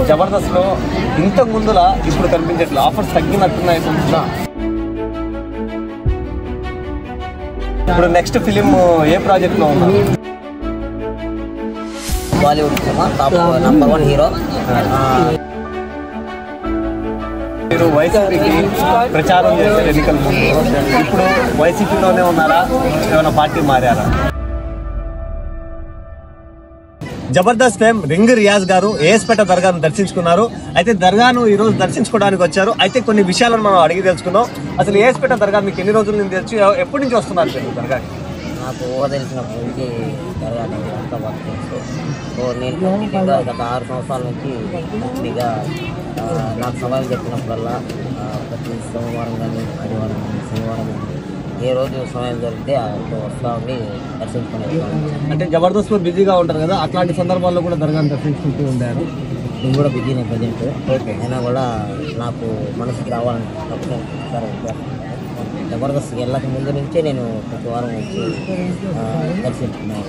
జబర్దస్త్ లో ఇంతకు ముందులా ఇప్పుడు కనిపించట్లేదు, ఆఫర్స్ తగ్గినట్టున్నాయి కొంచెం. ఇప్పుడు నెక్స్ట్ ఫిలిం ఏ ప్రాజెక్ట్ లో ఉన్నారు? Bollywood cinema top number 1 hero. మీరు వైసీపీకి ప్రచారం చేశారు ఎన్నికల ముందు, ఇప్పుడు వైసీపీలోనే ఉన్నారా, ఏమైనా పార్టీ మారారా? జబర్దస్త్ ఫేమ్ రింగ్ రియాజ్ గారు ఏఎస్పేట దర్గాను దర్శించుకున్నారు. అయితే దర్గాను ఈ రోజు దర్శించుకోవడానికి వచ్చారు. అయితే కొన్ని విషయాలను మనం అడిగి తెలుసుకుందాం. అసలు ఏఎస్పేట దర్గా మీకు ఎన్ని రోజుల నుంచి తెలుసు, ఎప్పటి నుంచి వస్తున్నారు మీరు దర్గాకి? నాకు తెలిసినప్పటి నుంచి దర్గా అంతా వర్క్ తెలుసు. సో నేను గత 6 సంవత్సరాల నుంచి పూర్తిగా నాకు సమయం చెప్పినప్పుడల్లా ప్రతి సోమవారం కానీ ఆదివారం కానీ శనివారం కానీ ఏ రోజు సమయం దొరికితే వస్తూ ఉండి దర్శించుకునేస్తాను. అంటే జబర్దస్త్ లో బిజీగా ఉంటారు కదా, అట్లాంటి సందర్భాల్లో కూడా దర్గాను దర్శించుకుంటూ ఉంటారు. నేను కూడా బిజీనే ప్రజెంట్. అయినా కూడా నాకు మనసుకి రావాలని జబర్దస్త్ వెళ్ళక ముందు నుంచే నేను ప్రతి వారం వచ్చి దర్శించుకున్నాను.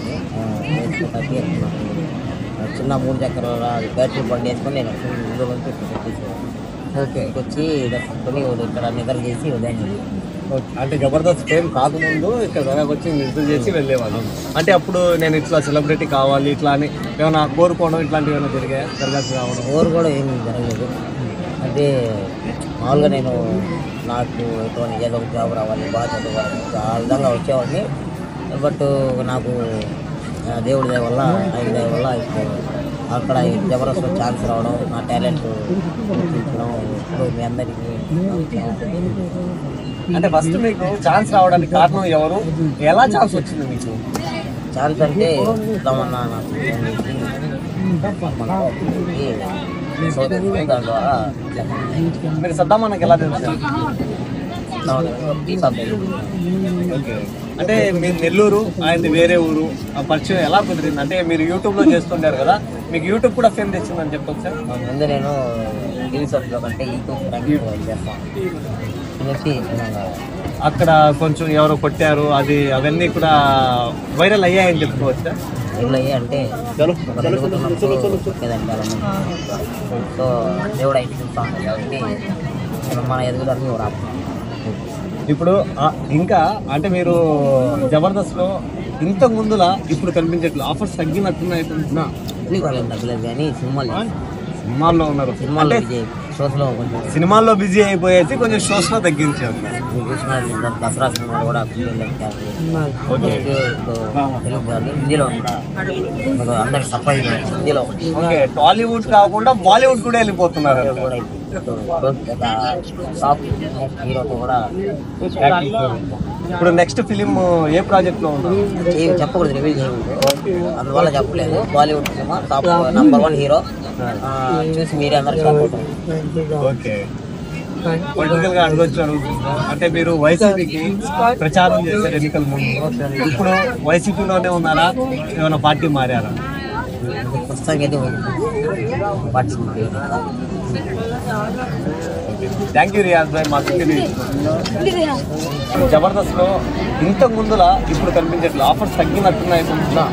చిన్న 3 చక్రాల బ్యాటరీ బండి వేసుకొని నేను ముందు నుంచి వచ్చి దర్శించుకొని ఇక్కడ నిద్ర చేసి ఉదయం. అంటే జబర్దస్త్ ఫేమ్ కాకముందు ఇక్కడ దర్గాకి వచ్చి నిద్ర చేసి వెళ్ళేవాళ్ళం. అంటే అప్పుడు నేను ఇట్లా సెలబ్రిటీ కావాలి ఇట్లా అని ఏమైనా కోరుకోవడం ఇట్లాంటివి ఏమైనా జరిగాయి? దర్గాకి రావడం కోరు కూడా ఏమీ జరగలేదు. అంటే మామూలుగా నేను నాకు ఎటువంటి ఏదో ఒక జాబ్ రావాలి, బాగా చదువుకోవాలి, ఆ విధంగా వచ్చేవాడిని. బట్ నాకు దేవుడి దయ వల్ల, ఆయన దయ వల్ల ఇప్పుడు అక్కడ జబర్దస్త్ ఛాన్స్ రావడం, నా టాలెంట్ చూపించడం ఇప్పుడు మీ అందరికీ. అంటే ఫస్ట్ మీకు ఛాన్స్ రావడానికి కారణం ఎవరు, ఎలా ఛాన్స్ వచ్చింది మీకు? ఛాన్స్ అంటే తమన్నా నాకు దాని ద్వారా మీరు సద్దామన్నకి ఎలా తెలుసు? ఓకే. అంటే మీరు నెల్లూరు, ఆయనది వేరే ఊరు, ఆ పరిచయం ఎలా కుదిరింది? అంటే మీరు యూట్యూబ్లో చేస్తుంటారు కదా, మీకు యూట్యూబ్ కూడా ఫేమ్ తెచ్చిందని చెప్పొచ్చు సార్? ముందు నేను టీవీ సబ్స్లో కంటే యూట్యూబ్ చేస్తాను. అక్కడ కొంచెం ఎవరో కొట్టారు, అవన్నీ కూడా వైరల్ అయ్యాయని చెప్పుకోవచ్చా? వైరల్ అయ్యాయి అంటే సో దేవుడు అయితే చూస్తా ఉంటాడు కాబట్టి మన ఎదుగుదలని రాదు. ఇప్పుడు ఇంకా అంటే మీరు జబర్దస్త్లో ఇంతకు ముందులా ఇప్పుడు కనిపించట్లేదు, ఆఫర్స్ తగ్గినట్టున్నాయి. తగ్గలేదు కానీ సినిమాల్లో ఉన్నారు, సినిమాల్లో బిజీ అయిపోయేసి కొంచెం షోస్లో తగ్గించారు. దసరా సినిమాలు కూడా హిందీలో అందరికి సఫర్ హిందీలో. టాలీవుడ్ కాకుండా బాలీవుడ్ కూడా వెళ్ళిపోతున్నారు. హీరోతో కూడా ఇప్పుడు నెక్స్ట్ ఫిలిం ఏ ప్రాజెక్ట్ లో ఉన్నారు? చెప్పకూడదు, రివీల్ చేయకూడదు, అందువల్ల చెప్పలేదు. Bollywood cinema top number 1 hero చూసి మీరే అందరికి సపోర్ట్. ఓకే. పొలిటికల్ గా అడగొచ్చు అంటే మీరు వైసీపీకి ప్రచారం చేశారు ఎన్నికల ముందు, ఇప్పుడు వైసీపీలోనే ఉన్నారా, ఏమైనా పార్టీ మారారా? ప్రస్తుతానికి అయితే పార్టీ. థ్యాంక్ యూ రియాజ్ భాయ్, మాకు జబర్దస్త్ లో ఇంతకు ముందులా ఇప్పుడు కనిపించట్లేదు, ఆఫర్స్ తగ్గినట్టున్నాయి కొంచెం.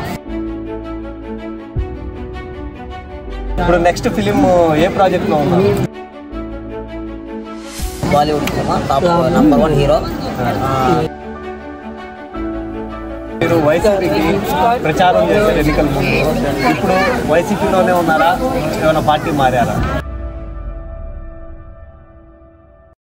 ఇప్పుడు నెక్స్ట్ ఫిలిం ఏ ప్రాజెక్ట్ లో ఉన్నారు? Bollywood cinema top number 1 hero. మీరు వైసీపీకి ప్రచారం చేశారు ఎన్నికల ముందు, ఇప్పుడు వైసీపీలోనే ఉన్నారా, ఏమైనా పార్టీ మారారా?